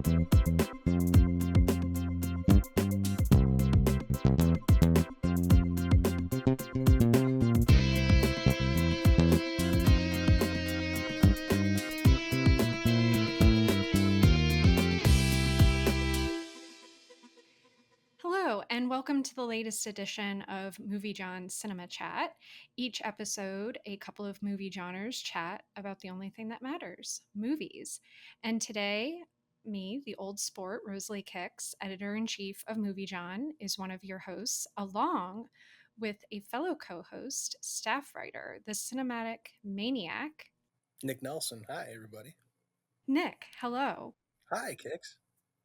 Hello, and welcome to the latest edition of MovieJawn Cinema Chat. Each episode, a couple of MovieJawners chat about the only thing that matters, movies. And today, me, the old sport, Rosalie Kicks, editor-in-chief of MovieJawn, is one of your hosts, along with a fellow co-host, staff writer, the cinematic maniac, Nick Nelson. Hi, everybody. Nikk. Hello. Hi, Kicks.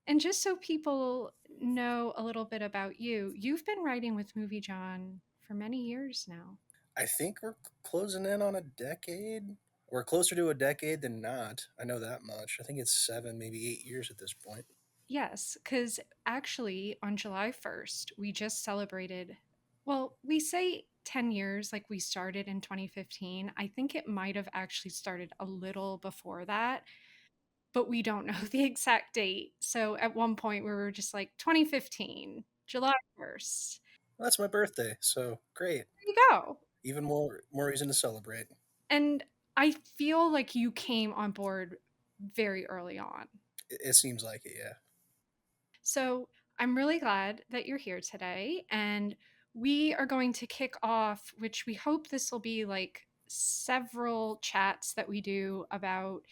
And just so people know a little bit about you, you've been writing with Movie John for many years now. I think we're closing in on a decade. We're closer to a decade than not. I know that much. I think it's 7, maybe 8 years at this point. Yes, because actually on July 1st, we just celebrated, well, we say 10 years, like we started in 2015. I think it might have actually started a little before that, but we don't know the exact date. So at one point, we were just like 2015, July 1st. Well, that's my birthday, so great. There you go. Even more reason to celebrate. And I feel like you came on board very early on. It seems like it, yeah. So I'm really glad that you're here today. And we are going to kick off, which we hope this will be like several chats that we do about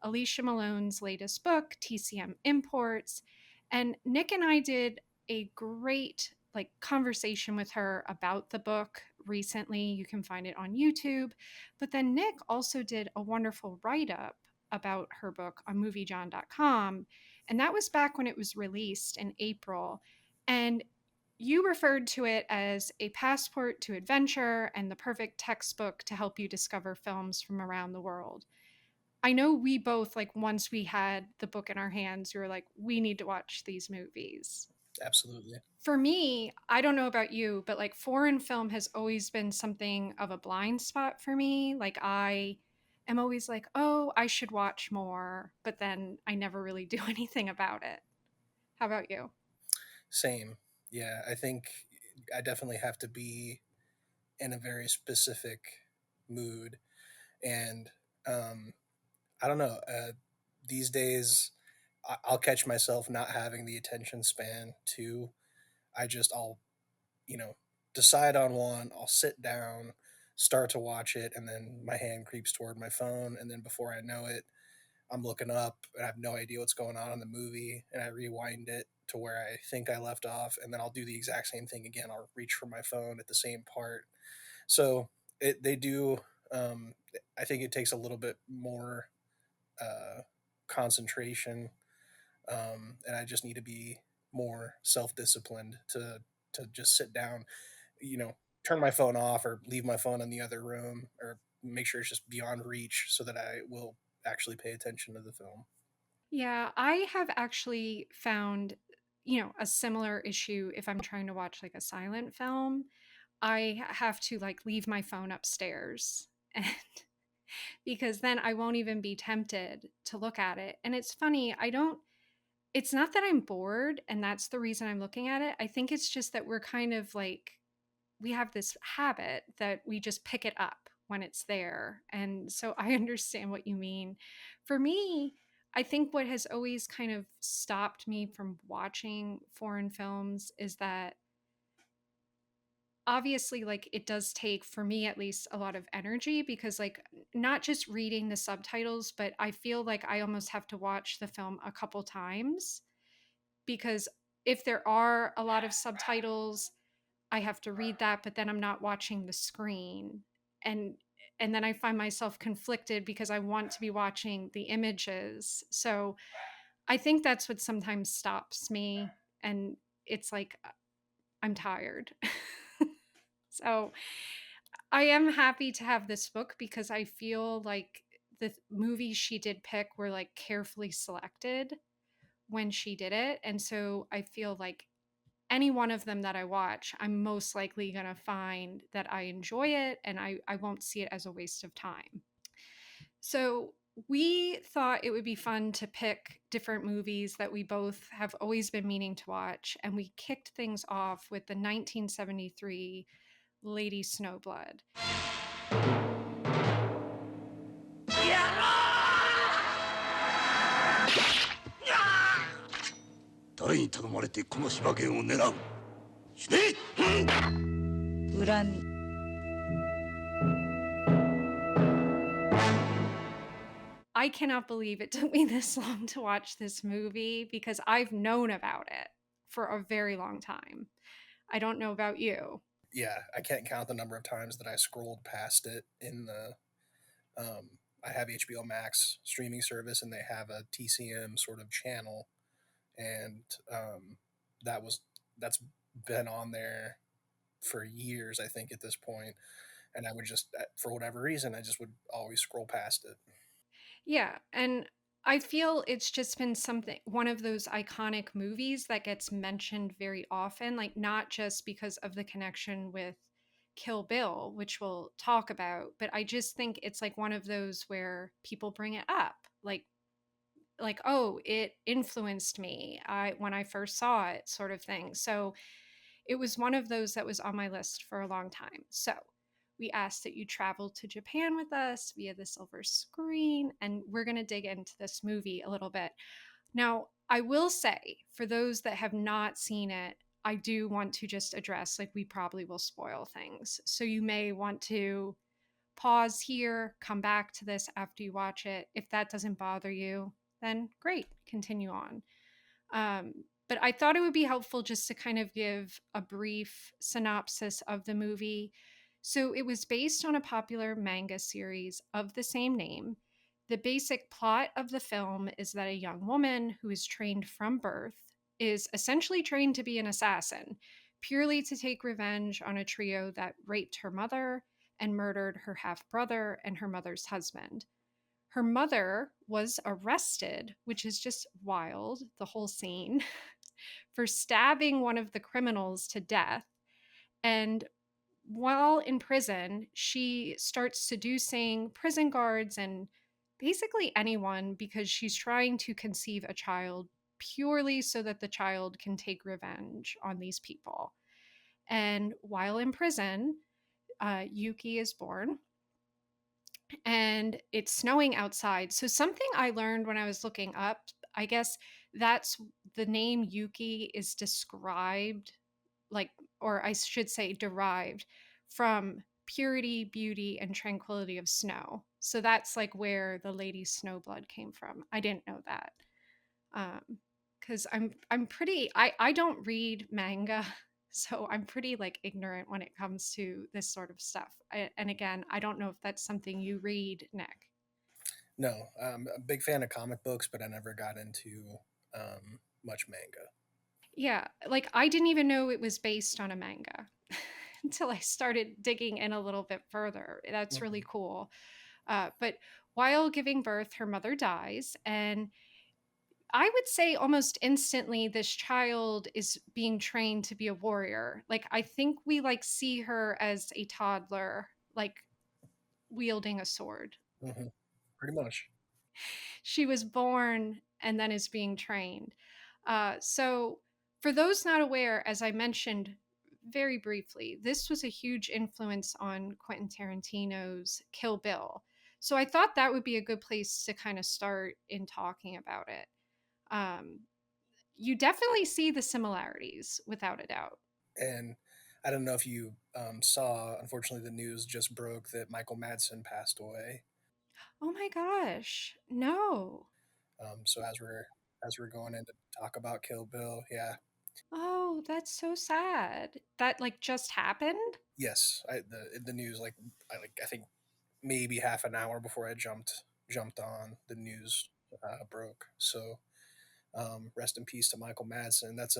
Alicia Malone's latest book, TCM Imports. And Nikk and I did a great like conversation with her about the book recently. You can find it on YouTube. But then Nikk also did a wonderful write-up about her book on moviejohn.com, and that was back when it was released in April. And you referred to it as a passport to adventure and the perfect textbook to help you discover films from around the world. I know we both, like, once we had the book in our hands, we were like, we need to watch these movies. Absolutely. For me, I don't know about you, but like foreign film has always been something of a blind spot for me. Like, I am always like, oh, I should watch more, but then I never really do anything about it. How about you? Same. Yeah, I think I definitely have to be in a very specific mood. And I don't know. These days, I'll catch myself not having the attention span to. I'll you know, decide on one, I'll sit down, start to watch it, and then my hand creeps toward my phone, and then before I know it, I'm looking up and I have no idea what's going on in the movie, and I rewind it to where I think I left off, and then I'll do the exact same thing again. I'll reach for my phone at the same part. So they do. Um, I think it takes a little bit more uh, concentration, and I just need to be more self disciplined to just sit down, you know, turn my phone off or leave my phone in the other room or make sure it's just beyond reach so that I will actually pay attention to the film. Yeah, I have actually found, a similar issue if I'm trying to watch like a silent film. I have to like leave my phone upstairs and because then I won't even be tempted to look at it. And it's funny, it's not that I'm bored and that's the reason I'm looking at it. I think it's just that we're kind of like, we have this habit that we just pick it up when it's there. And so I understand what you mean. For me, I think what has always kind of stopped me from watching foreign films is that obviously like it does take, for me at least, a lot of energy because like not just reading the subtitles, but I feel like I almost have to watch the film a couple times because if there are a lot of subtitles, I have to read that, but then I'm not watching the screen. And and then I find myself conflicted because I want to be watching the images. So I think that's what sometimes stops me, and it's like I'm tired. So I am happy to have this book because I feel like the movies she did pick were like carefully selected when she did it. And so I feel like any one of them that I watch, I'm most likely going to find that I enjoy it and I won't see it as a waste of time. So we thought it would be fun to pick different movies that we both have always been meaning to watch, and we kicked things off with the 1973 Lady Snowblood. 誰に頼まれてこの柴犬を狙う死ね恨み I cannot believe it took me this long to watch this movie because I've known about it for a very long time. I don't know about you. Yeah, I can't count the number of times that I scrolled past it in the. I have HBO Max streaming service, and they have a TCM sort of channel, and that was that's been on there for years, I think, at this point. And I would just, for whatever reason, I just would always scroll past it. Yeah, and I feel it's just been something one of those iconic movies that gets mentioned very often, like not just because of the connection with Kill Bill, which we'll talk about, but I just think it's like one of those where people bring it up. Like oh, it influenced me when I first saw it sort of thing. So it was one of those that was on my list for a long time. So we asked that you travel to Japan with us via the silver screen, and we're going to dig into this movie a little bit. Now, I will say, for those that have not seen it, I do want to just address like we probably will spoil things. So you may want to pause here, come back to this after you watch it. If that doesn't bother you, then great, continue on. Um, but I thought it would be helpful just to kind of give a brief synopsis of the movie. So it was based on a popular manga series of the same name. The basic plot of the film is that a young woman who is trained from birth is essentially trained to be an assassin, purely to take revenge on a trio that raped her mother and murdered her half brother and her mother's husband. Her mother was arrested, which is just wild, the whole scene, for stabbing one of the criminals to death. And while in prison, she starts seducing prison guards and basically anyone because she's trying to conceive a child purely so that the child can take revenge on these people. And while in prison, Yuki is born and it's snowing outside. So, something I learned when I was looking up, I guess that's the name Yuki is described like, or I should say, derived from purity, beauty, and tranquility of snow. So that's like where the Lady Snowblood came from. I didn't know that. Because I'm pretty I don't read manga, so I'm pretty like ignorant when it comes to this sort of stuff. And again, I don't know if that's something you read, Nick. No, I'm a big fan of comic books, but I never got into much manga. Yeah, like I didn't even know it was based on a manga until I started digging in a little bit further. That's really Mhm. cool. But while giving birth, her mother dies, and I would say almost instantly this child is being trained to be a warrior. Like I think we like see her as a toddler, like wielding a sword. Mhm. Pretty much. She was born and then is being trained. So, for those not aware, as I mentioned very briefly, this was a huge influence on Quentin Tarantino's Kill Bill. So, I thought that would be a good place to kind of start in talking about it. Um, you definitely see the similarities without a doubt. And I don't know if you saw, unfortunately, the news just broke that Michael Madsen passed away. Oh my gosh, no. So as we're going in to talk about Kill Bill, yeah, Oh, that's so sad. That like just happened? yes, the news I think maybe half an hour before I jumped on the news broke. So rest in peace to Michael Madsen. It's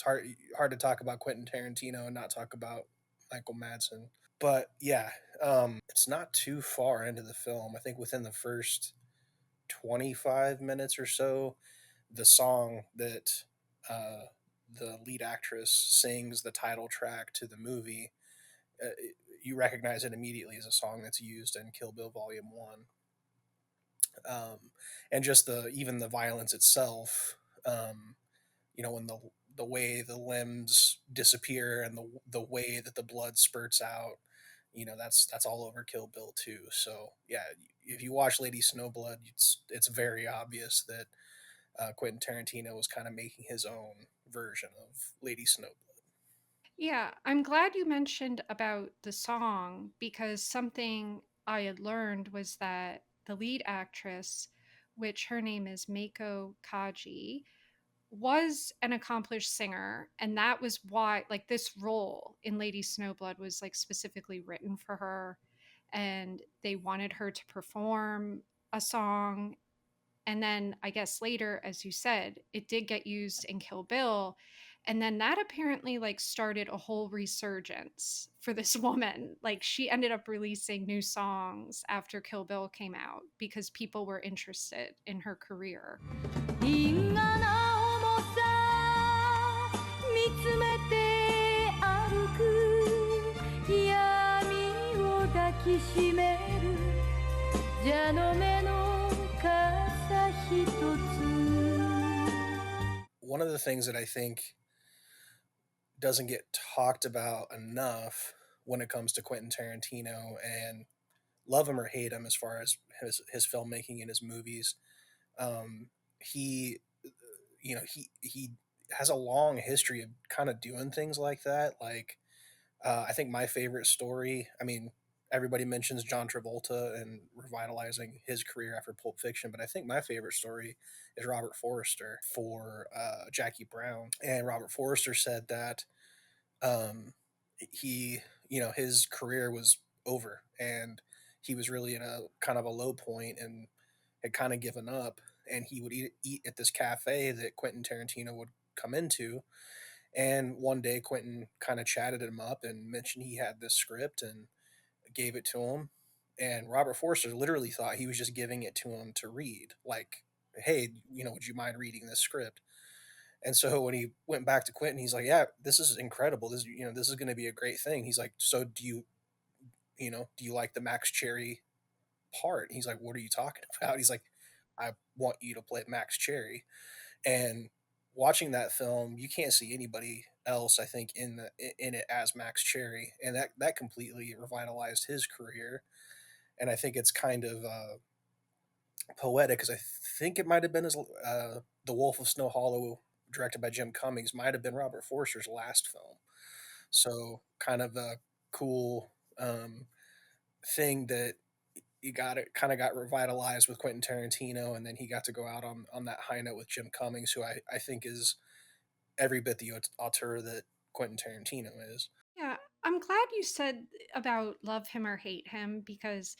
hard to talk about Quentin Tarantino and not talk about Michael Madsen. But yeah, it's not too far into the film. I think within the first 25 minutes or so, the song that uh, the lead actress sings the title track to the movie, you recognize it immediately as a song that's used in Kill Bill Volume 1. and just the even the violence itself. Um, when the way the limbs disappear and the way that the blood spurts out, that's all over Kill Bill too. So yeah, if you watch Lady Snowblood, it's very obvious that Quentin Tarantino was kind of making his own version of Lady Snowblood. Yeah, I'm glad you mentioned about the song because something I had learned was that the lead actress, which her name is Meiko Kaji, was an accomplished singer, and that was why like this role in Lady Snowblood was like specifically written for her, and they wanted her to perform a song. And then I guess later, as you said, it did get used in Kill Bill. And then that apparently like started a whole resurgence for this woman. Like she ended up releasing new songs after Kill Bill came out because people were interested in her career. 因果な重さ見つめて歩く闇を抱きしめる蛇の目の傘一つ One of the things that I think doesn't get talked about enough when it comes to Quentin Tarantino, and love him or hate him as far as his filmmaking and his movies, um, he he has a long history of kind of doing things like that. Like I think my favorite story, I mean, everybody mentions John Travolta and revitalizing his career after Pulp Fiction, but I think my favorite story is Robert Forster for Jackie Brown. And Robert Forster said that um, he, his career was over and he was really in a kind of a low point and had kind of given up. And he would eat at this cafe that Quentin Tarantino would come into. And one day, Quentin kind of chatted him up and mentioned he had this script and gave it to him. And Robert Forster literally thought he was just giving it to him to read. Like, hey, would you mind reading this script? And so when he went back to Quentin, he's like, "Yeah, this is incredible. This is going to be a great thing." He's like, "So do you like the Max Cherry part?" He's like, "What are you talking about?" He's like, "I want you to play Max Cherry." And watching that film, you can't see anybody else, I think, in it as Max Cherry, and that completely revitalized his career. And I think it's kind of poetic because I think it might have been his The Wolf of Snow Hollow, directed by Jim Cummings, might have been Robert Forster's last film. So kind of a cool thing that you got it kind of got revitalized with Quentin Tarantino, and then he got to go out on that high note with Jim Cummings, who I think is every bit the auteur that Quentin Tarantino is. Yeah, I'm glad you said about love him or hate him because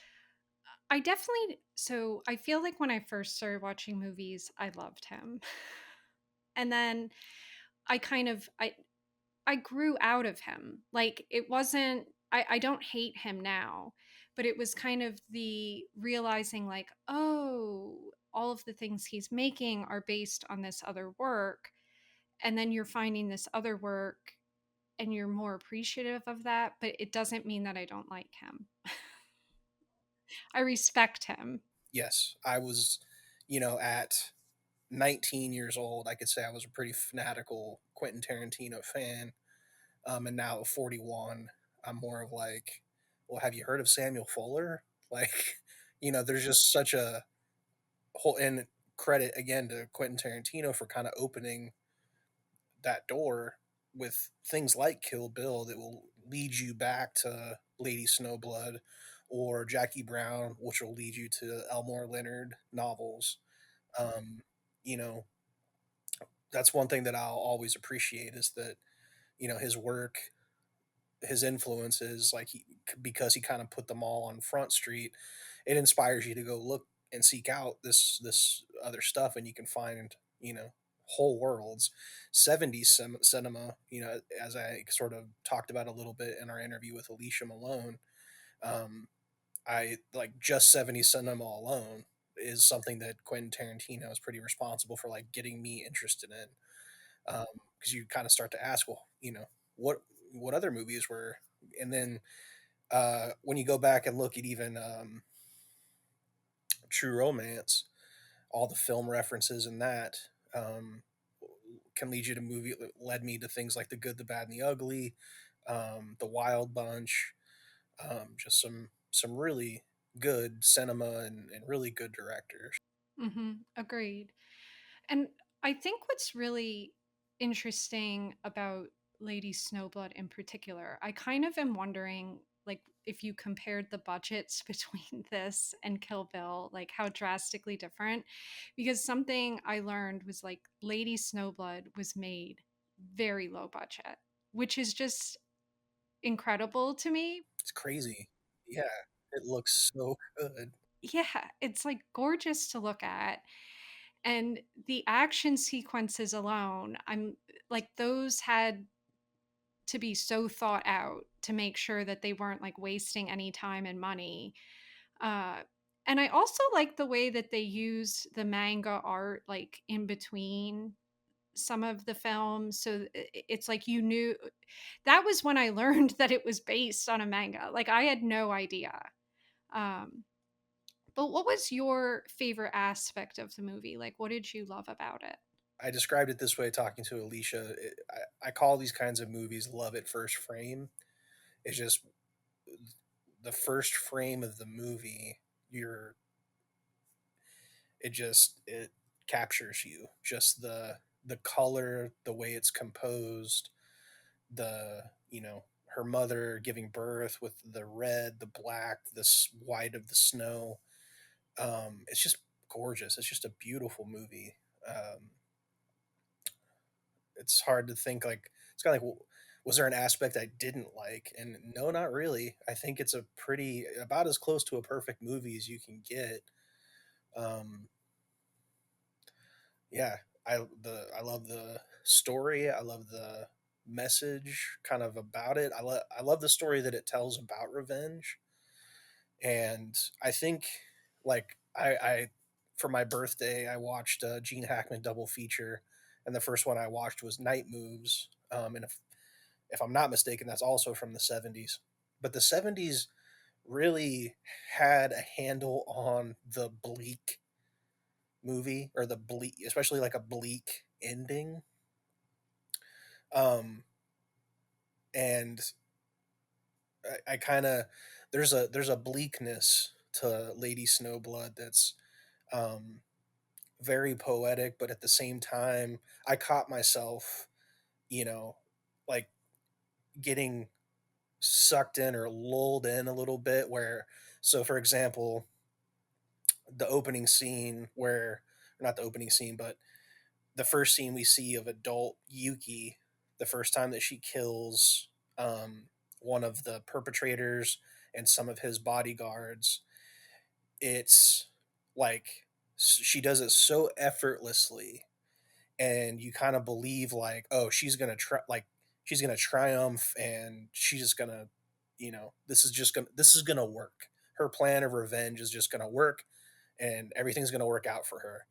I definitely so I feel like when I first started watching movies, I loved him. And then I kind of I grew out of him. Like it wasn't I don't hate him now, but it was kind of the realizing like, oh, all of the things he's making are based on this other work. And then you're finding this other work and you're more appreciative of that, but it doesn't mean that I don't like him. I respect him. Yes, I was, at 19 years old, I could say I was a pretty fanatical Quentin Tarantino fan. And now at 41, I'm more of like, well, have you heard of Samuel Fuller? Like, there's just such a whole, and credit again to Quentin Tarantino for kind of opening that door with things like Kill Bill that will lead you back to Lady Snowblood or Jackie Brown, which will lead you to Elmore Leonard novels. Um, you know, that's one thing that I'll always appreciate is that, his work, his influences, like because he kind of put them all on Front Street, it inspires you to go look and seek out this other stuff, and you can find whole worlds. 70s cinema, as I sort of talked about a little bit in our interview with Alicia Malone. um, I like just 70s cinema alone is something that Quentin Tarantino is pretty responsible for, like getting me interested in, because you kind of start to ask, well, what other movies were, and then when you go back and look at even True Romance, all the film references in that um, can lead you to movie led me to things like The Good, the Bad, and the Ugly, The Wild Bunch, just some really good cinema and really good directors. Agreed. And I think what's really interesting about Lady Snowblood in particular, I kind of am wondering, like, if you compared the budgets between this and Kill Bill, like how drastically different. Because something I learned was like Lady Snowblood was made very low budget, which is just incredible to me. It's crazy. Yeah, it looks so good. Yeah, it's like gorgeous to look at. And the action sequences alone, I'm like, those had to be so thought out to make sure that they weren't like wasting any time and money. Uh, and I also like the way that they use the manga art like in between some of the films. So it's like you knew that was when I learned that it was based on a manga. Like I had no idea. Um, but what was your favorite aspect of the movie? Like, what did you love about it? I described it this way talking to Alicia. I call these kinds of movies love at first frame. It's just the first frame of the movie, you're it captures you. Just the color, the way it's composed, the her mother giving birth with the red, the black, the white of the snow. It's just gorgeous. It's just a beautiful movie. Um, it's hard to think like it's kind of like was there an aspect I didn't like? And no, not really. I think it's a pretty about as close to a perfect movie as you can get. Um, yeah, I love the story. I love the message kind of about it. I love the story that it tells about revenge. And I think like I for my birthday I watched a Gene Hackman double feature, and the first one I watched was Night Moves. And if I'm not mistaken, that's also from the 70s. But the 70s really had a handle on the bleak movie or the bleak, especially like a bleak ending. Um, and I kind of there's a bleakness to Lady Snowblood that's um, very poetic, but at the same time, I caught myself, you know, like getting sucked in or lulled in a little bit. Where, so for example, the opening scene where, not the opening scene, but the first scene we see of adult Yuki, the first time that she kills um, one of the perpetrators and some of his bodyguards, it's like she does it so effortlessly, and you kind of believe like, oh, she's gonna try, like she's gonna triumph, and she's just gonna, this is gonna work. Her plan of revenge is just gonna work, and everything's gonna work out for her.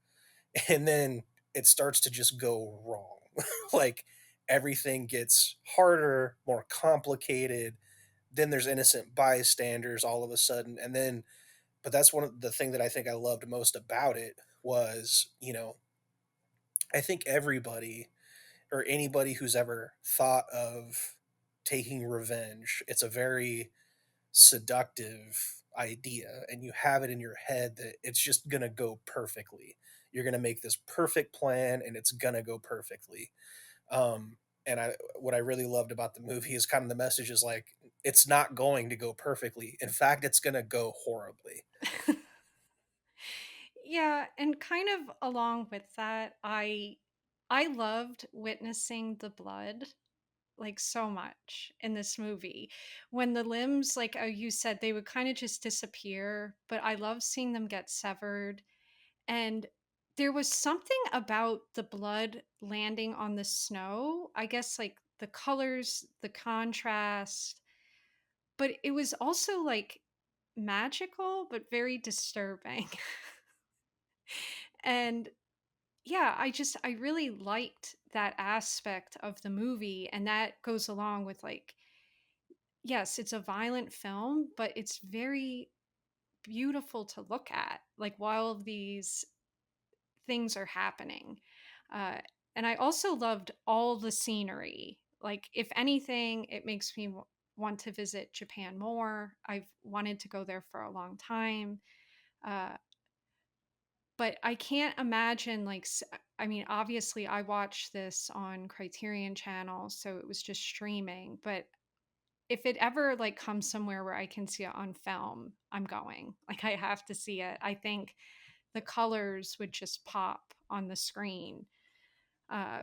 And then it starts to just go wrong. Like everything gets harder, more complicated. Then there's innocent bystanders all of a sudden, and then, but that's one of the thing that I think I loved most about it was, I think everybody or anybody who's ever thought of taking revenge, it's a very seductive idea, and you have it in your head that it's just going to go perfectly. You're going to make this perfect plan and it's going to go perfectly. um and I what I really loved about the movie is kind of the message is like, it's not going to go perfectly. In fact, it's going to go horribly. Yeah, and kind of along with that, I loved witnessing the blood like so much in this movie. When the limbs, like you said, they would kind of just disappear, but I love seeing them get severed. And there was something about the blood landing on the snow. I guess like the colors, the contrast, but it was also like magical, but very disturbing. And yeah, I really liked that aspect of the movie. And that goes along with like, yes, it's a violent film, but it's very beautiful to look at, like while these things are happening. Uh, and I also loved all the scenery. Like, if anything, it makes me want to visit Japan more. I've wanted to go there for a long time. Uh, but I can't imagine, like, I mean, obviously, I watched this on Criterion Channel, so it was just streaming. But if it ever like comes somewhere where I can see it on film, I'm going. Like, I have to see it. I think the colors would just pop on the screen. Uh,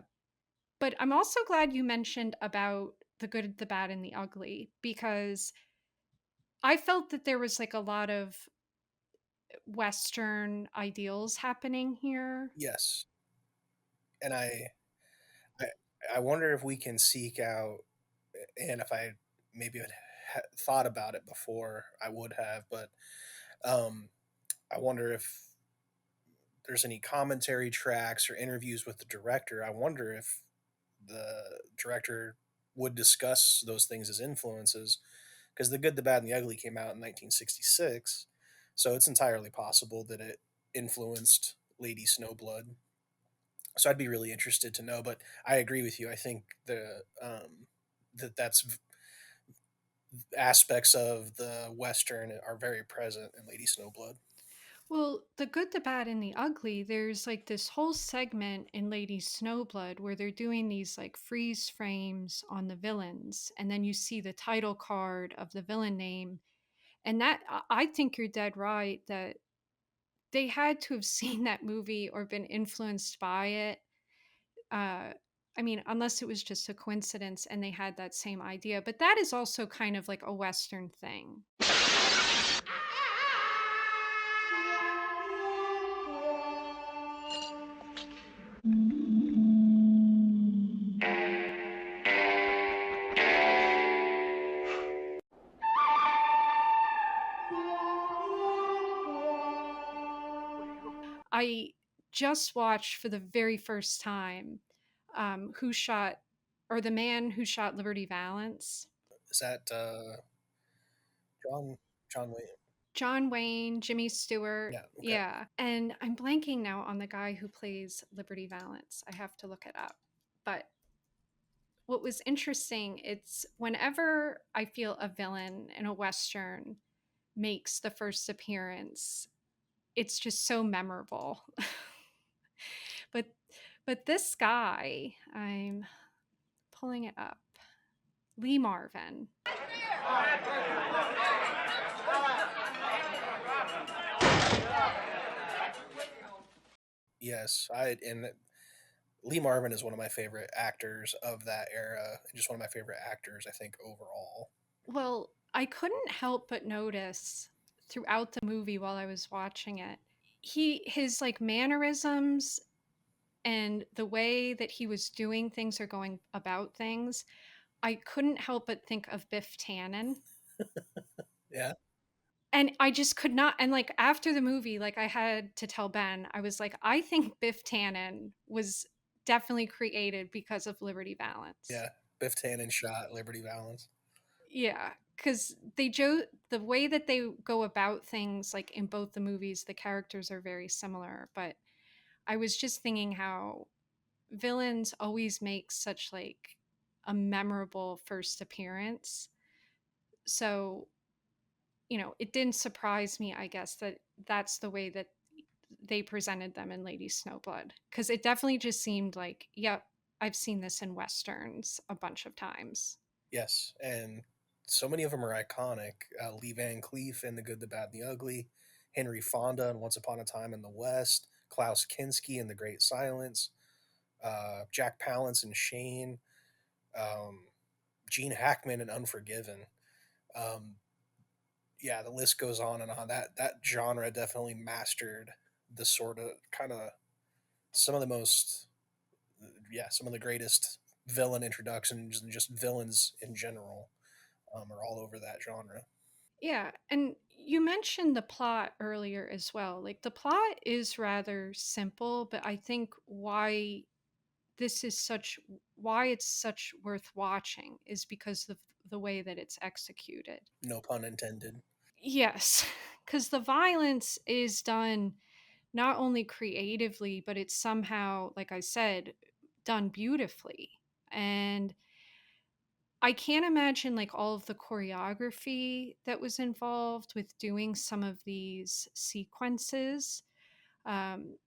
but I'm also glad you mentioned about the good, the bad, and the ugly, because I felt that there was like a lot of Western ideals happening here. Yes, and I, I wonder if we can seek out, and if I maybe had thought about it before, I would have, but um, I wonder if there's any commentary tracks or interviews with the director. I wonder if the director would discuss those things as influences, because The Good, the Bad, and the Ugly came out in 1966, so it's entirely possible that it influenced Lady Snowblood. So I'd be really interested to know. But I agree with you. I think that's aspects of the Western are very present in Lady Snowblood. Well, the good, the bad, and the ugly, there's like this whole segment in Lady Snowblood where they're doing these like freeze frames on the villains, and then you see the title card of the villain name. And that, I think you're dead right that they had to have seen that movie or been influenced by it. Uh, I mean, unless it was just a coincidence and they had that same idea. But that is also kind of like a Western thing. I just watched for the very first time Who Shot, or The Man Who Shot Liberty Valance. Is that John John Williams? John Wayne, Jimmy Stewart. Yeah. Okay. Yeah. And I'm blanking now on the guy who plays Liberty Valance. I have to look it up. But what was interesting, it's whenever I feel a villain in a Western makes the first appearance, it's just so memorable. but but this guy, I'm pulling it up. Lee Marvin. Yes, I and Lee Marvin is one of my favorite actors of that era, and just one of my favorite actors, I think, overall. Well, I couldn't help but notice throughout the movie while I was watching it, his like mannerisms and the way that he was doing things or going about things, I couldn't help but think of Biff Tannen. Yeah. And I just could not, and like after the movie, like I had to tell Ben, I was like, I think Biff Tannen was definitely created because of Liberty Valance. Yeah. Biff Tannen shot Liberty Valance. Yeah, because the way that they go about things, like in both the movies, the characters are very similar. But I was just thinking how villains always make such like a memorable first appearance. So, it didn't surprise me, I guess, that that's the way that they presented them in Lady Snowblood, because it definitely just seemed like, yep, I've seen this in westerns a bunch of times. Yes, and so many of them are iconic. Lee Van Cleef in The Good, the Bad, and the Ugly, Henry Fonda in Once Upon a Time in the West, Klaus Kinski in The Great Silence, Jack Palance in Shane, um, Gene Hackman in Unforgiven. Um, yeah, the list goes on and on. That genre definitely mastered the sort of kind of some of the most, yeah, some of the greatest villain introductions and just villains in general are all over that genre. Yeah, and you mentioned the plot earlier as well. Like, the plot is rather simple, but I think this is such why it's such worth watching is because of the way that it's executed. No pun intended. Yes, because the violence is done not only creatively, but it's somehow, like I said, done beautifully. And I can't imagine like all of the choreography that was involved with doing some of these sequences. Um,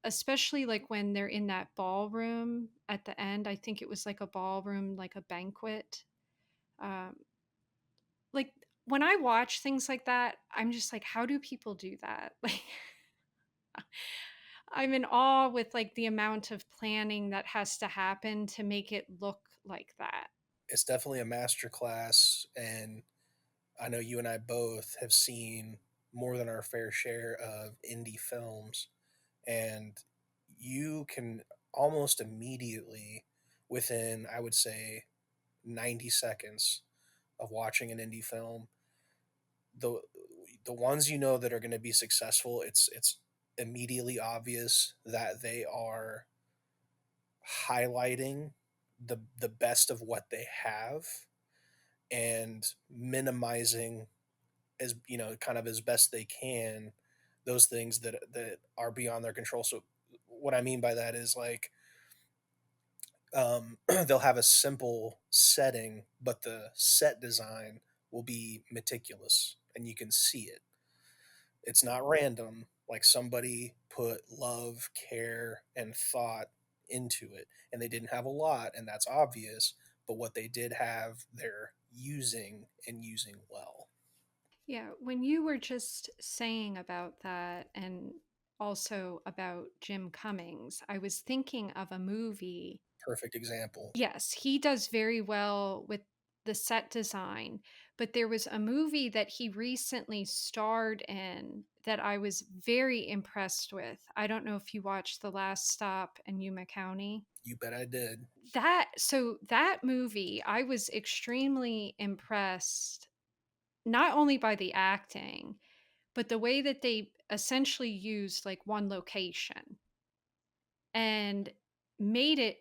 Especially like when they're in that ballroom at the end. I think it was like a ballroom, like a banquet. Um, like when I watch things like that, I'm just like, how do people do that? Like, I'm in awe with like the amount of planning that has to happen to make it look like that. It's definitely a master class, and I know you and I both have seen more than our fair share of indie films, and you can almost immediately, within, I would say, 90 seconds of watching an indie film, the the ones you know that are going to be successful, it's immediately obvious that they are highlighting the best of what they have and minimizing, as you know, kind of as best they can, those things that are beyond their control. So what I mean by that is like, they'll have a simple setting, but the set design will be meticulous and you can see it. It's not random. Like somebody put love, care, and thought into it, and they didn't have a lot, and that's obvious. But what they did have, they're using and using well. Yeah, when you were just saying about that and also about Jim Cummings, I was thinking of a movie. Perfect example. Yes, he does very well with the set design, but there was a movie that he recently starred in that I was very impressed with. I don't know if you watched The Last Stop in Yuma County. You bet I did. That movie, I was extremely impressed not only by the acting, but the way that they essentially used like one location and made it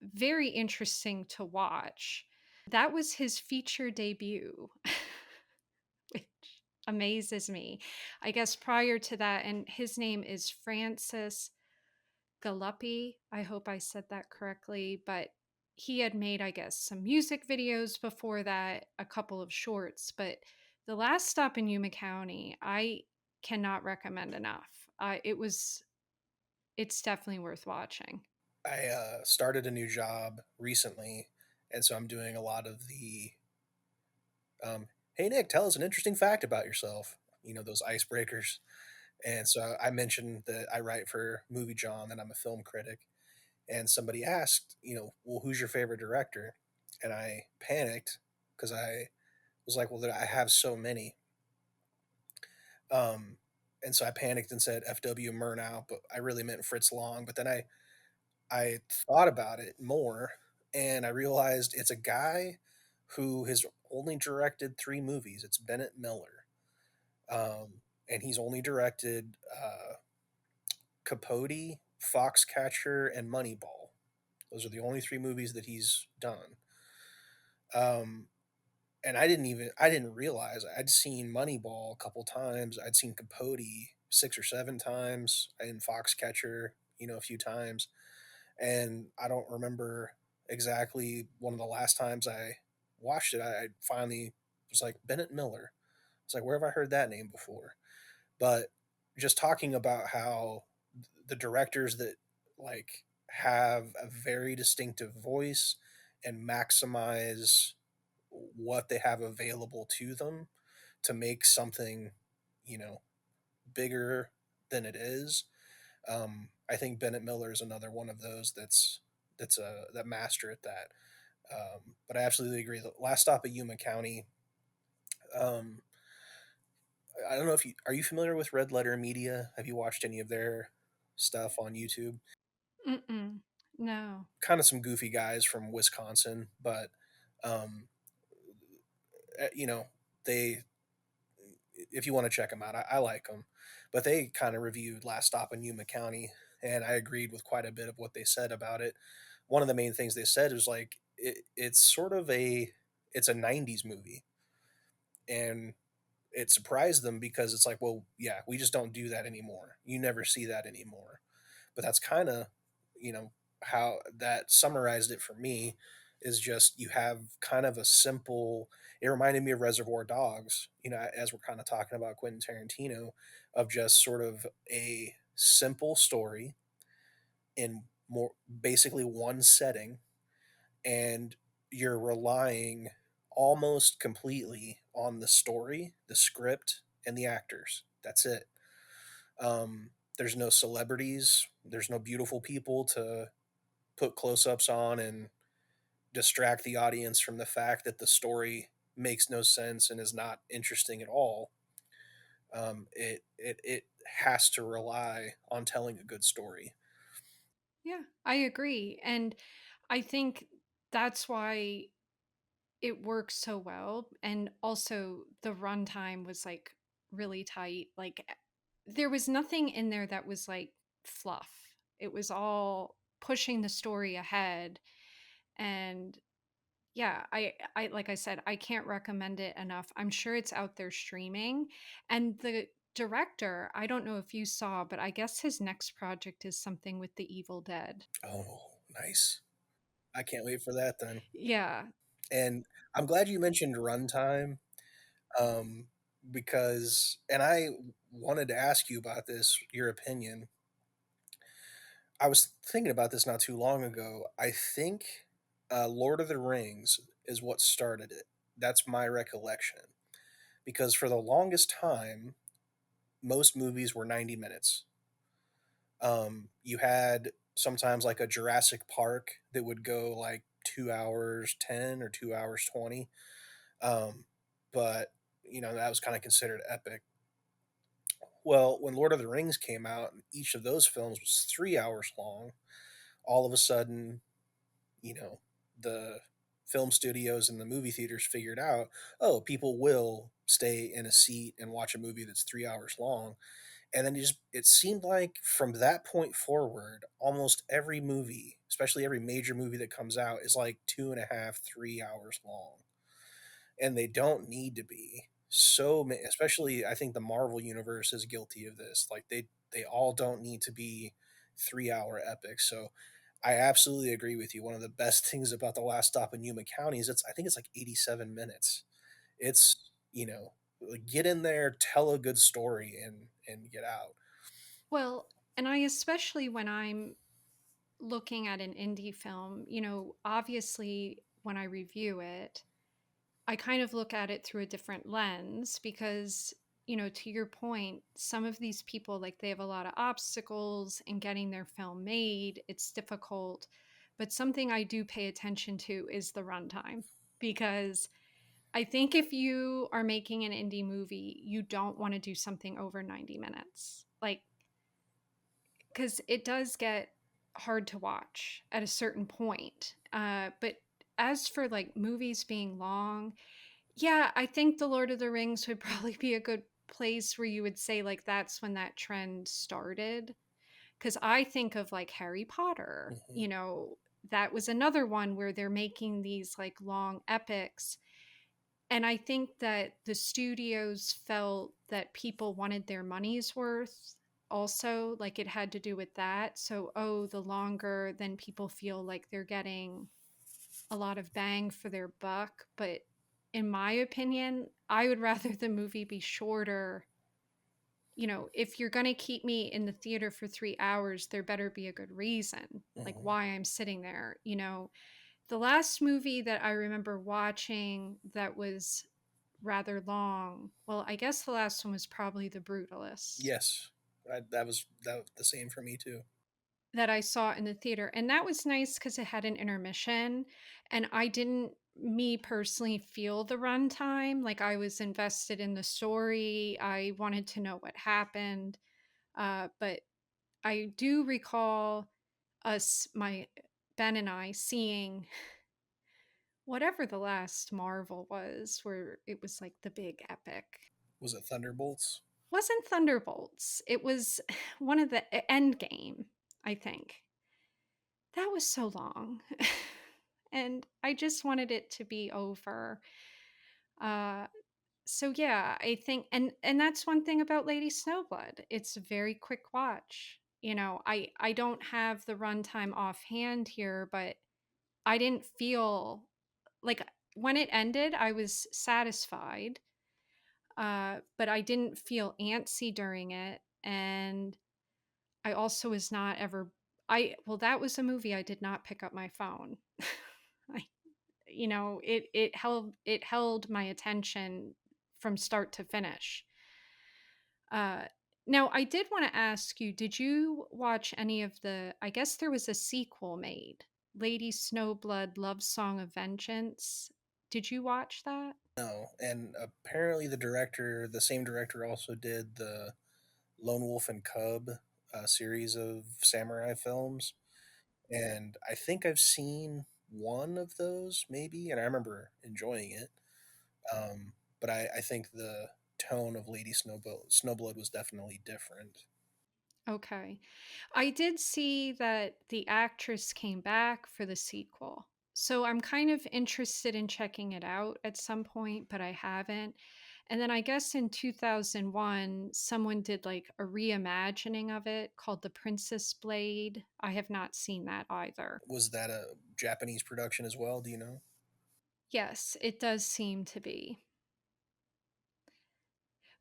very interesting to watch. That was his feature debut, which amazes me. I guess prior to that, and his name is Francis Galuppi. I hope I said that correctly, but he had made, I guess, some music videos before that, a couple of shorts. But The Last Stop in Yuma County, I cannot recommend enough. It's definitely worth watching. I started a new job recently, and so I'm doing a lot of the, hey Nick, tell us an interesting fact about yourself. You know, those icebreakers. And so I mentioned that I write for MovieJawn, that I'm a film critic. And somebody asked, well, who's your favorite director? And I panicked because I was like, well, I have so many. Um, and so I panicked and said F.W. Murnau, but I really meant Fritz Lang. But then I thought about it more, and I realized it's a guy who has only directed three movies. It's Bennett Miller. And he's only directed Capote, Foxcatcher, and Moneyball. Those are the only three movies that he's done. Um, and I didn't realize I'd seen Moneyball a couple times. I'd seen Capote 6 or 7 times. And Foxcatcher, a few times. And I don't remember exactly one of the last times I watched it. I finally was like, Bennett Miller. It's like, where have I heard that name before? But just talking about how the directors that like have a very distinctive voice and maximize what they have available to them to make something, you know, bigger than it is. I think Bennett Miller is another one of those that's a that master at that. But I absolutely agree. The Last Stop at Yuma County. Um, I don't know if you are you familiar with Red Letter Media. Have you watched any of their stuff on YouTube? Mm-mm. No. Kind of some goofy guys from Wisconsin, but um, you know, they if you want to check them out, I like them. But they kind of reviewed Last Stop in Yuma County, and I agreed with quite a bit of what they said about it. One of the main things they said is like it's sort of a it's a '90s movie, and it surprised them because it's like, well, yeah, we just don't do that anymore. You never see that anymore. But that's kind of, you know, how that summarized it for me is just you have kind of a simple, it reminded me of Reservoir Dogs, you know, as we're kind of talking about Quentin Tarantino, of just sort of a simple story in more basically one setting, and you're relying almost completely on the story, the script, and the actors. That's it. There's no celebrities, there's no beautiful people to put close ups on and distract the audience from the fact that the story makes no sense and is not interesting at all. It has to rely on telling a good story. Yeah, I agree. And I think that's why it works so well. And also, the runtime was like really tight. Like, there was nothing in there that was like fluff, it was all pushing the story ahead. And yeah, I like I said, I can't recommend it enough. I'm sure it's out there streaming. And the director, I don't know if you saw, but I guess his next project is something with the Evil Dead. Oh, nice. I can't wait for that then. Yeah. And I'm glad you mentioned runtime, um, because, and I wanted to ask you about this, your opinion. I was thinking about this not too long ago. I think Lord of the Rings is what started it. That's my recollection. Because for the longest time, most movies were 90 minutes. You had sometimes like a Jurassic Park that would go like 2 hours 10 or 2 hours 20. Um, but you know that was kind of considered epic. Well, when Lord of the Rings came out, and each of those films was 3 hours long. All of a sudden, you know, the film studios and the movie theaters figured out, oh, people will stay in a seat and watch a movie that's 3 hours long. And then it seemed like from that point forward, almost every movie, especially every major movie that comes out, is like 2.5, 3 hours long. And they don't need to be. Especially I think the Marvel universe is guilty of this. Like they all don't need to be 3 hour epics. So I absolutely agree with you. One of the best things about The Last Stop in Yuma County is I think it's like 87 minutes. It's, you know, like, get in there, tell a good story, and get out. Well, and I especially when I'm looking at an indie film, obviously when I review it, I kind of look at it through a different lens because, to your point, some of these people, like, they have a lot of obstacles in getting their film made. It's difficult. But something I do pay attention to is the runtime, because I think if you are making an indie movie, you don't want to do something over 90 minutes. Like, because it does get hard to watch at a certain point. But as for like movies being long, yeah, I think The Lord of the Rings would probably be a good place where you would say like that's when that trend started. Because I think of like Harry Potter, Hmm. that was another one where they're making these like long epics. And I think that the studios felt that people wanted their money's worth also, like it had to do with that. So, oh, the longer, then people feel like they're getting a lot of bang for their buck. But in my opinion, I would rather the movie be shorter. If you're going to keep me in the theater for 3 hours, there better be a good reason, like Hmm. why I'm sitting there. The last movie that I remember watching that was rather long, well, I guess the last one was probably The Brutalist, Yes, that was the same for me too. that I saw in the theater. And that was nice because it had an intermission. And I didn't, me personally, feel the runtime. Like, I was invested in the story, I wanted to know what happened. But I do recall my Ben and I seeing whatever the last Marvel was, where it was like the big epic. Was it Thunderbolts? Wasn't Thunderbolts. It was one of the End Game, I think. That was so long. And I just wanted it to be over. Uh So yeah, I think, and that's one thing about Lady Snowblood. It's a very quick watch. I don't have the runtime offhand here, but I didn't feel like when it ended, I was satisfied, but I didn't feel antsy during it, and I also was not ever. That was a movie I did not pick up my phone. I, it held my attention from start to finish. Uh, Now, I did want to ask you, did you watch any of I guess there was a sequel made, Lady Snowblood Love Song of Vengeance. Did you watch that? No, and apparently the same director, also did the Lone Wolf and Cub series of samurai films, and I think I've seen one of those maybe, and I remember enjoying it. But I think the tone of Lady Snowblood was definitely different. Okay. I did see that the actress came back for the sequel. So I'm kind of interested in checking it out at some point, but I haven't. And then I guess in 2001, someone did like a reimagining of it called The Princess Blade. I have not seen that either. Was that a Japanese production as well? Do you know? Yes, it does seem to be.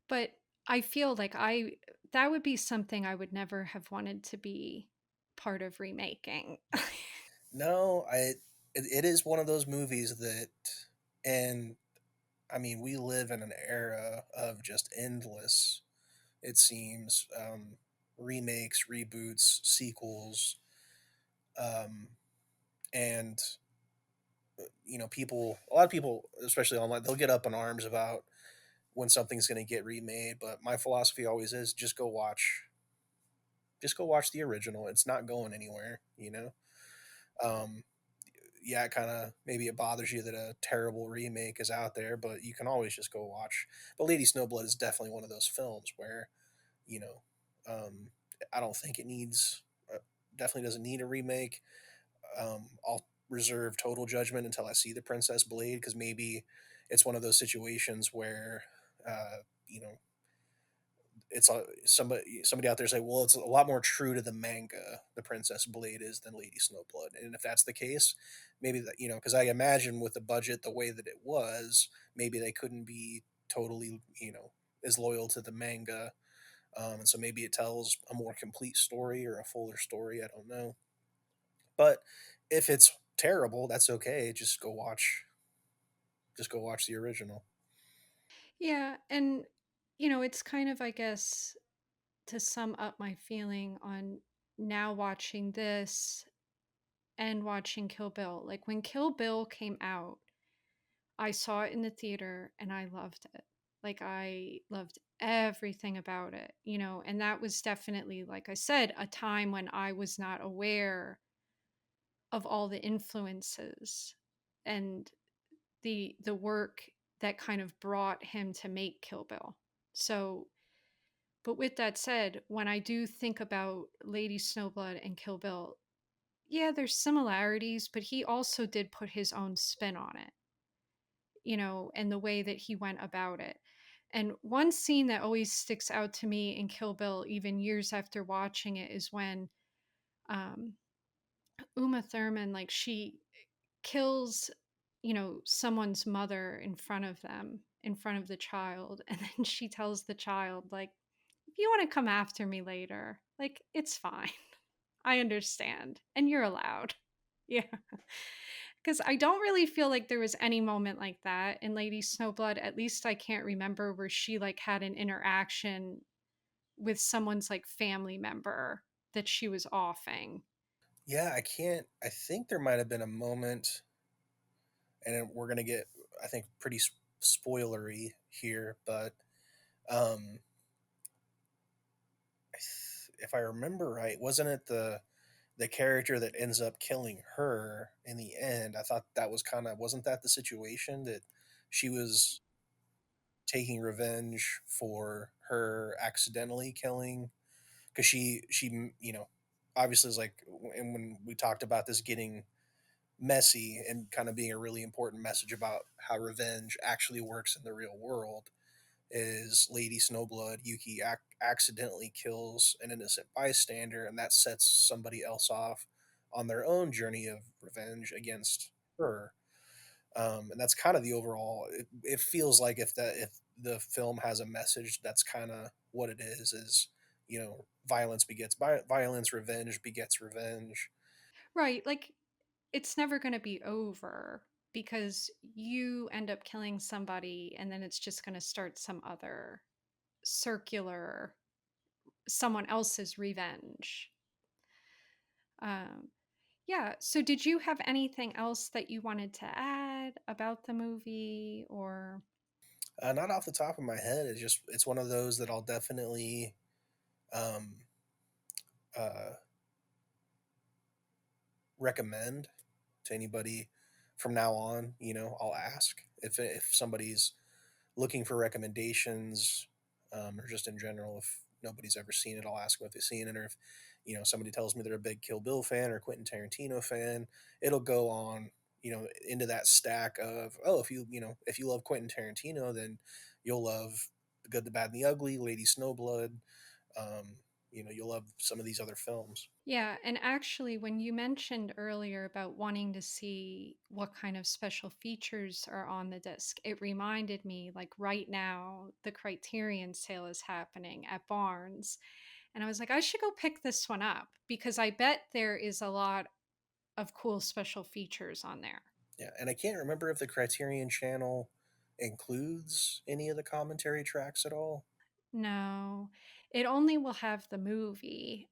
But I feel like that would be something I would never have wanted to be part of remaking. No, it is one of those movies that, and I mean, we live in an era of just endless, it seems, remakes, reboots, sequels, um, and a lot of people, especially online, they'll get up in arms about when something's going to get remade. But my philosophy always is just go watch the original. It's not going anywhere, you know. Um, yeah, it kind of maybe it bothers you that a terrible remake is out there, but you can always just go watch. But Lady Snowblood is definitely one of those films where you know, um, I don't think it needs, definitely doesn't need a remake. I'll reserve total judgment until I see the Princess Blade, because maybe it's one of those situations where, uh, you know, it's somebody out there say, well, it's a lot more true to the manga, the Princess Blade is, than Lady Snowblood. And if that's the case, maybe that, because I imagine with the budget the way that it was, maybe they couldn't be totally, as loyal to the manga. And so maybe it tells a more complete story or a fuller story. I don't know. But if it's terrible, that's okay. Just go watch the original. Yeah, and it's kind of, I guess, to sum up my feeling on now watching this and watching Kill Bill. Like when Kill Bill came out, I saw it in the theater and I loved it. Like I loved everything about it, and that was definitely, like I said, a time when I was not aware of all the influences and the work that kind of brought him to make Kill Bill. So, but with that said, when I do think about Lady Snowblood and Kill Bill, yeah, there's similarities, but he also did put his own spin on it, and the way that he went about it. And one scene that always sticks out to me in Kill Bill, even years after watching it, is when um, Uma Thurman, like, she kills, someone's mother in front of them, in front of the child. And then she tells the child, like, if you want to come after me later, like, it's fine. I understand. And you're allowed. Yeah. Because I don't really feel like there was any moment like that in Lady Snowblood. At least I can't remember where she like had an interaction with someone's like family member that she was offing. Yeah, I can't. I think there might have been a moment, and we're gonna get, I think, pretty spoilery here, but um, if I remember right, wasn't it the character that ends up killing her in the end? I thought that was kind of, wasn't that the situation that she was taking revenge for her accidentally killing, because she obviously is like, and when we talked about this getting messy and kind of being a really important message about how revenge actually works in the real world, is Lady Snowblood. Yuki accidentally kills an innocent bystander, and that sets somebody else off on their own journey of revenge against her. And that's kind of the overall. It feels like if the film has a message, that's kind of what it is. Is violence begets violence, revenge begets revenge. Right. Like, it's never going to be over because you end up killing somebody and then it's just going to start some other circular, someone else's revenge. Um, yeah. So, did you have anything else that you wanted to add about the movie or? Not off the top of my head. It's one of those that I'll definitely um, uh, recommend to anybody from now on. I'll ask if somebody's looking for recommendations, or just in general, if nobody's ever seen it, I'll ask what they've seen it, or if somebody tells me they're a big Kill Bill fan or Quentin Tarantino fan, it'll go on into that stack of, oh, if you love Quentin Tarantino, then you'll love The Good, the Bad, and the Ugly, Lady Snowblood. You'll love some of these other films. Yeah, and actually, when you mentioned earlier about wanting to see what kind of special features are on the disc, it reminded me like right now, the Criterion sale is happening at Barnes. And I was like, I should go pick this one up because I bet there is a lot of cool special features on there. Yeah, and I can't remember if the Criterion Channel includes any of the commentary tracks at all. No, it only will have the movie.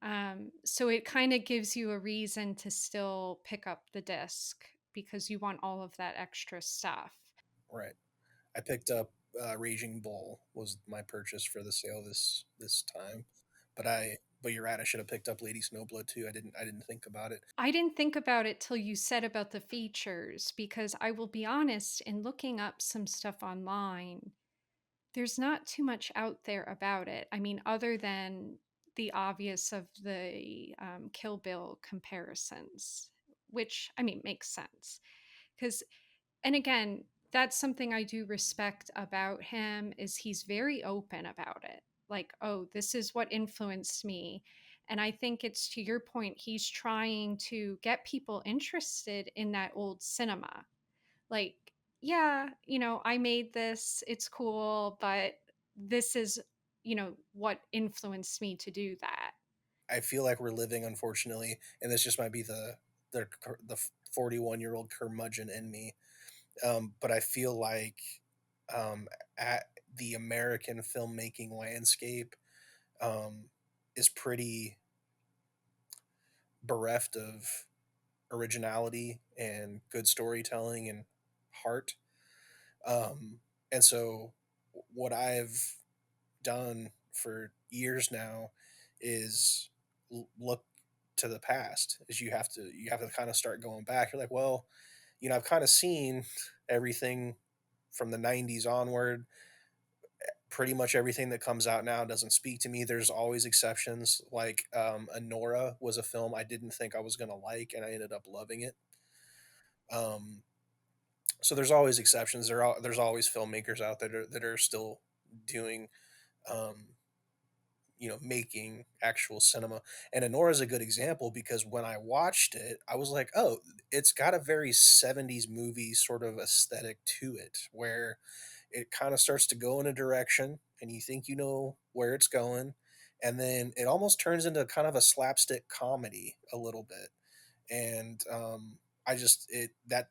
So it kind of gives you a reason to still pick up the disc because you want all of that extra stuff. Right. I picked up Raging Bull was my purchase for the sale this time, but you're right. I should have picked up Lady Snowblood too. I didn't think about it. I didn't think about it till you said about the features because I will be honest, in looking up some stuff online, there's not too much out there about it. I mean, other than the obvious of the Kill Bill comparisons, which I mean makes sense. Because, and again, that's something I do respect about him is he's very open about it. Like, oh, this is what influenced me. And I think it's to your point, he's trying to get people interested in that old cinema. Like, yeah, I made this, it's cool, but this is, what influenced me to do that. I feel like we're living, unfortunately, and this just might be the 41-year-old curmudgeon in me. But I feel like um, at the American filmmaking landscape um, is pretty bereft of originality and good storytelling and heart. Um, and so, what I've done for years now is look to the past. Is you have to kind of start going back. You're like, well, I've kind of seen everything from the '90s onward. Pretty much everything that comes out now doesn't speak to me. There's always exceptions. Like Anora was a film I didn't think I was gonna like, and I ended up loving it. Um, so there's always exceptions. There's always filmmakers out there that are still doing, um, making actual cinema. And Honora is a good example because when I watched it, I was like, oh, it's got a very '70s movie sort of aesthetic to it, where it kind of starts to go in a direction, and you think you know where it's going, and then it almost turns into kind of a slapstick comedy a little bit. And I just it that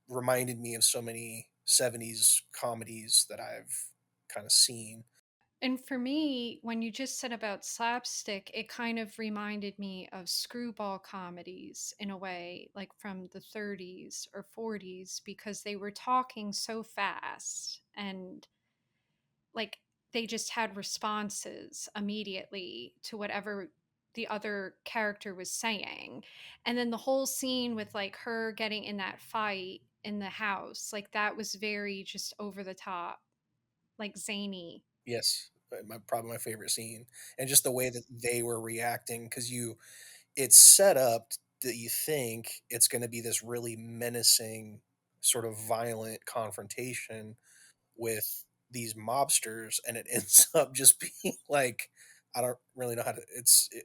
reminded me of so many '70s comedies that I've kind of seen. And for me, when you just said about slapstick, it kind of reminded me of screwball comedies in a way, like from the 30s or 40s, because they were talking so fast and like they just had responses immediately to whatever the other character was saying. And then the whole scene with like her getting in that fight in the house, like that was very just over the top, like zany. Yes, probably my favorite scene, and just the way that they were reacting, because it's set up that you think it's going to be this really menacing, sort of violent confrontation with these mobsters, and it ends up just being like, I don't really know how to.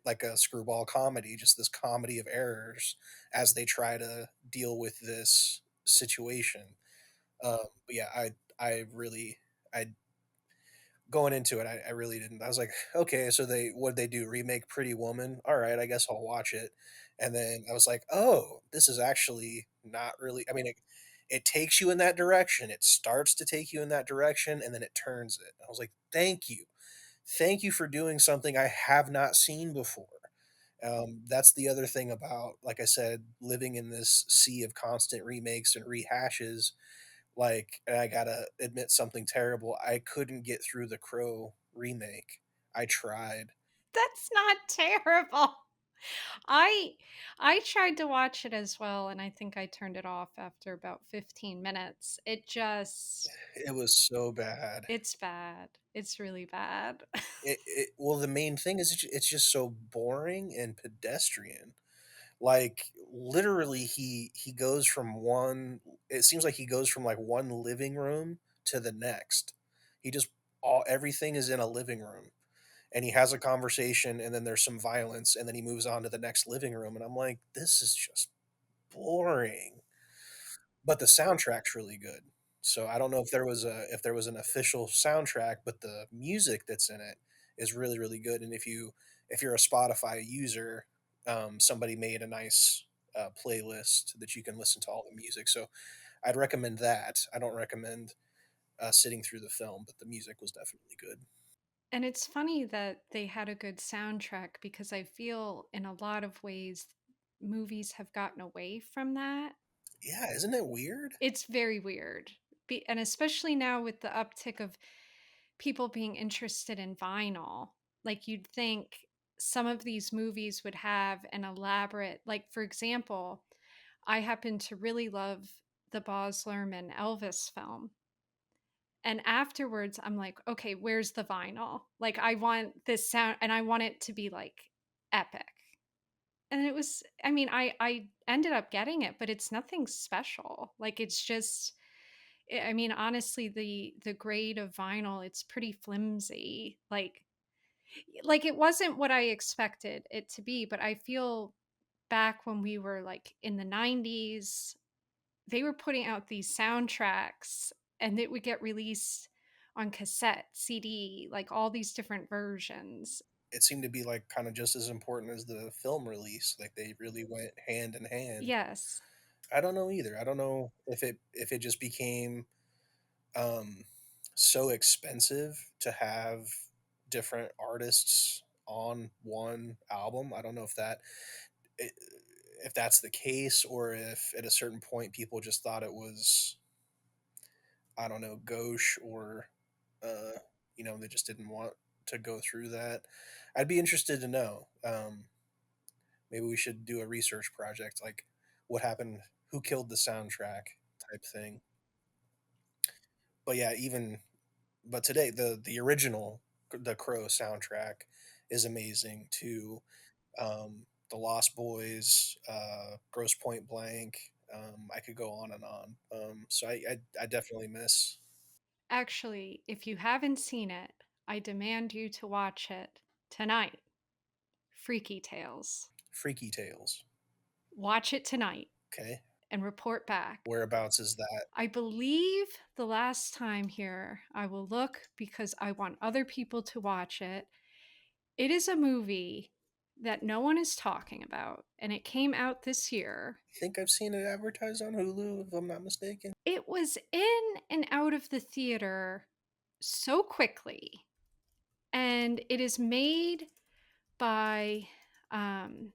Like a screwball comedy, just this comedy of errors as they try to deal with this situation. But yeah, I really I going into it, I really didn't. I was like, okay, so they what they do? Remake Pretty Woman? All right, I guess I'll watch it. And then I was like, oh, this is actually not really. I mean, it takes you in that direction. It starts to take you in that direction, and then it turns it. I was like, thank you for doing something I have not seen before. That's the other thing about, like I said, living in this sea of constant remakes and rehashes, like, and I gotta admit something terrible. I couldn't get through the Crow remake. I tried. That's not terrible. I I tried to watch it as well, and I think I turned it off after about 15 minutes. It was so bad. It's bad. It's really bad. Well, the main thing is it's just so boring and pedestrian. Like literally, he goes from one. It seems like he goes from like one living room to the next. He just all everything is in a living room, and he has a conversation, and then there's some violence, and then he moves on to the next living room, and I'm like, this is just boring. But the soundtrack's really good. So I don't know if there was an official soundtrack, but the music that's in it is really, really good. And if you're a Spotify user, somebody made a nice playlist that you can listen to all the music. So I'd recommend that. I don't recommend sitting through the film, but the music was definitely good. And it's funny that they had a good soundtrack because I feel in a lot of ways movies have gotten away from that. Yeah, isn't it weird? It's very weird. And especially now with the uptick of people being interested in vinyl, like you'd think some of these movies would have an elaborate, like for example, I happen to really love the Baz Luhrmann Elvis film. And afterwards, I'm like, okay, where's the vinyl? Like, I want this sound and I want it to be like epic. And it was, I mean, I ended up getting it, but it's nothing special. Like, it's just, I mean, honestly, the grade of vinyl, it's pretty flimsy. Like it wasn't what I expected it to be, but I feel back when we were like in the 90s, they were putting out these soundtracks and it would get released on cassette, CD, like all these different versions. It seemed to be like kind of just as important as the film release. Like they really went hand in hand. Yes. I don't know either. I don't know if it just became um, so expensive to have different artists on one album. I don't know if that's the case, or if at a certain point people just thought it was, I don't know, gauche, or uh, they just didn't want to go through that. I'd be interested to know. Maybe we should do a research project, like what happened, who killed the soundtrack type thing. But yeah, even but today the original the Crow soundtrack is amazing too. The Lost Boys, Gross Point Blank. I could go on and on. So I definitely miss Actually, if you haven't seen it, I demand you to watch it tonight. Freaky Tales. Freaky Tales. Watch it tonight Okay, and report back. whereabouts is that? I believe the last time here, I will look because I want other people to watch it. It is a movie that no one is talking about, and it came out this year. I think I've seen it advertised on Hulu, if I'm not mistaken. It was in and out of the theater so quickly, and it is made by um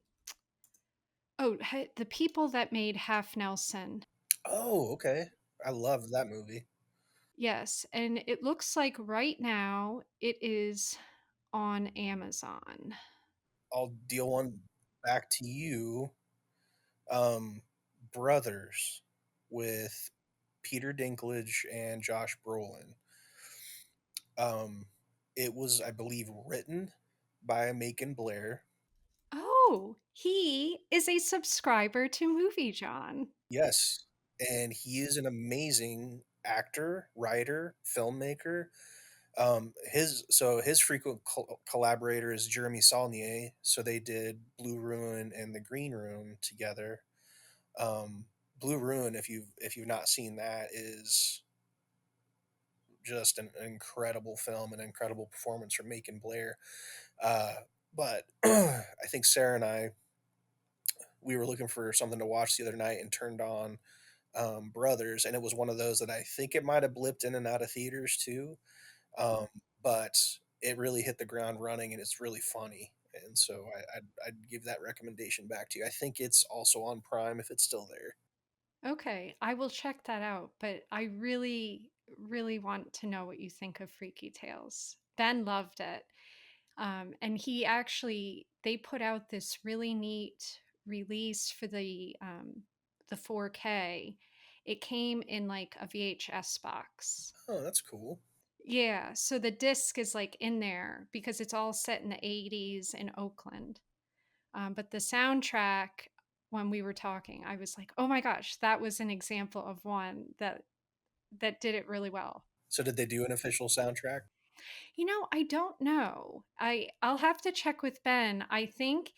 the people that made Half Nelson. Oh, okay. I love that movie. Yes, and it looks like right now it is on Amazon. I'll deal one back to you. Um, Brothers with Peter Dinklage and Josh Brolin. Um, it was, I believe, written by Macon Blair. Oh, he is a subscriber to MovieJawn. Yes, and he is an amazing actor, writer, filmmaker. His frequent collaborator is Jeremy Saulnier. So they did Blue Ruin and The Green Room together. Um, Blue Ruin, if you've not seen that, is just an incredible film, an incredible performance from Macon Blair. Uh, but I think Sarah and I, we were looking for something to watch the other night and turned on Brothers, and it was one of those that I think it might have blipped in and out of theaters too, um, but it really hit the ground running, and it's really funny. And so I'd give that recommendation back to you. I think it's also on Prime if it's still there. Okay, I will check that out, but I really, really want to know what you think of Freaky Tales. Ben loved it. And he actually, they put out this really neat release for the 4K. It came in like a VHS box. Oh, that's cool. Yeah, so the disc is like in there because it's all set in the 80s in Oakland. But the soundtrack, when we were talking, I was like, "Oh my gosh, that was an example of one that did it really well." So did they do an official soundtrack? I don't know. I'll have to check with Ben. I think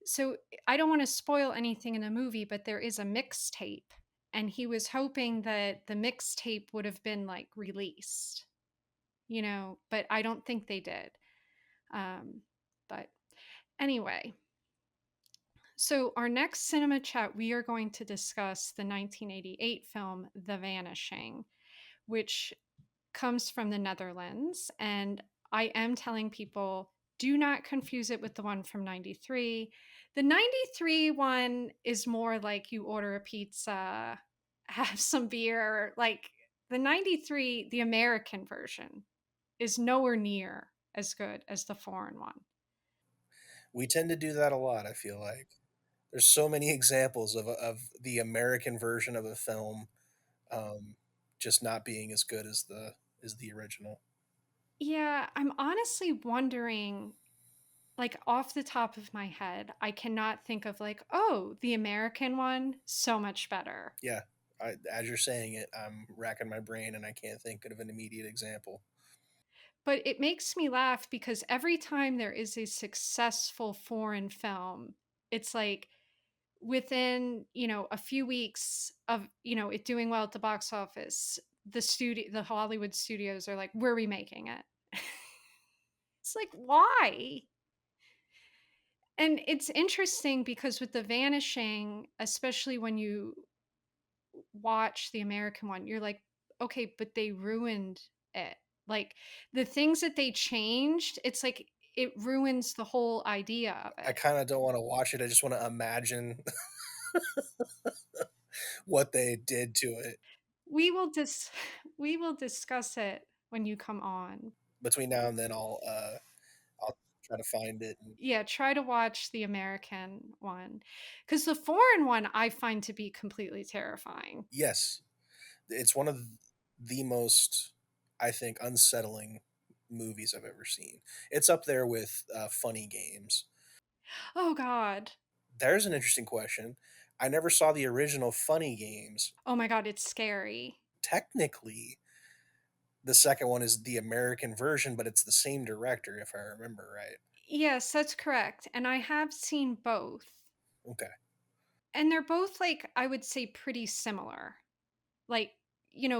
so. I don't want to spoil anything in the movie, but there is a mixtape, and he was hoping that the mixtape would have been like released, but I don't think they did. Um, but anyway, so, our next cinema chat, we are going to discuss the 1988 film The Vanishing, which comes from the Netherlands. And I am telling people, do not confuse it with the one from 93. The 93 one is more like you order a pizza, have some beer. Like the 93, the American version, is nowhere near as good as the foreign one. We tend to do that a lot, I feel like. There's so many examples of the American version of a film um, just not being as good as the original. Yeah, I'm honestly wondering, like off the top of my head, I cannot think of like, oh, the American one, so much better. Yeah, as you're saying it, I'm racking my brain and I can't think of an immediate example. But it makes me laugh because every time there is a successful foreign film, it's like within, a few weeks of, it doing well at the box office, the Hollywood studios are like, we're remaking it. It's like, why? And it's interesting because with The Vanishing, especially when you watch the American one, you're like, okay, but they ruined it. Like the things that they changed, it's like it ruins the whole idea of I it. kind of don't want to watch it. I just want to imagine what they did to it. We will dis we will discuss it when you come on. Between now and then, I'll try to find it. And Yeah, try to watch the American one cuz the foreign one I find to be completely terrifying. yes, it's one of the most, I think, unsettling movies I've ever seen. It's up there with Funny Games. Oh god. There's an interesting question. I never saw the original Funny Games. Oh my god, it's scary. Technically, the second one is the American version, but it's the same director, if I remember right. Yes, that's correct. And I have seen both. Okay. And they're both like I would say pretty similar. Like,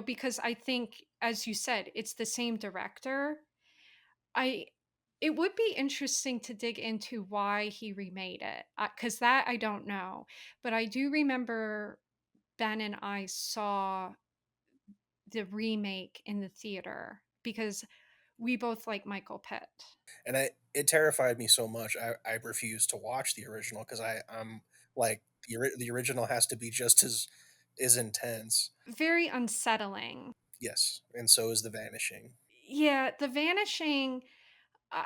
because I think as you said, it's the same director. I It would be interesting to dig into why he remade it cuz that I don't know. But I do remember Ben and I saw the remake in the theater because we both like Michael Pitt. And it terrified me so much. I refused to watch the original because I'm like the original has to be just as intense. Very unsettling. Yes, and so is The Vanishing. Yeah, The Vanishing,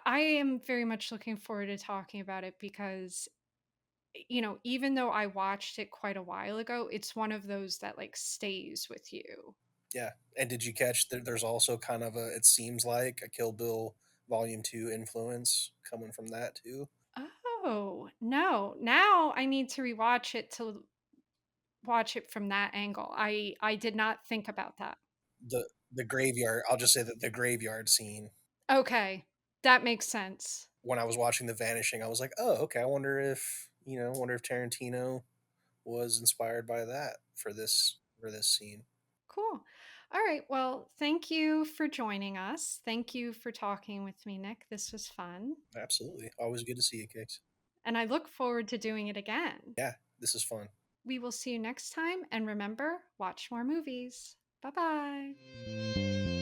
I am very much looking forward to talking about it because, even though I watched it quite a while ago, it's one of those that like stays with you. Yeah, and did you catch there's also kind of it seems like a Kill Bill Volume 2 influence coming from that too. Oh, no. Now I need to rewatch it to watch it from that angle. I did not think about that. the graveyard. I'll just say that the graveyard scene. Okay, that makes sense. When I was watching The Vanishing, I was like, oh, okay. I wonder if wonder if Tarantino was inspired by that for this scene. Cool. All right. Well, thank you for joining us. Thank you for talking with me, Nikk. This was fun. Absolutely, always good to see you, Cakes. And I look forward to doing it again. Yeah, this is fun. We will see you next time. And remember, watch more movies. Bye bye.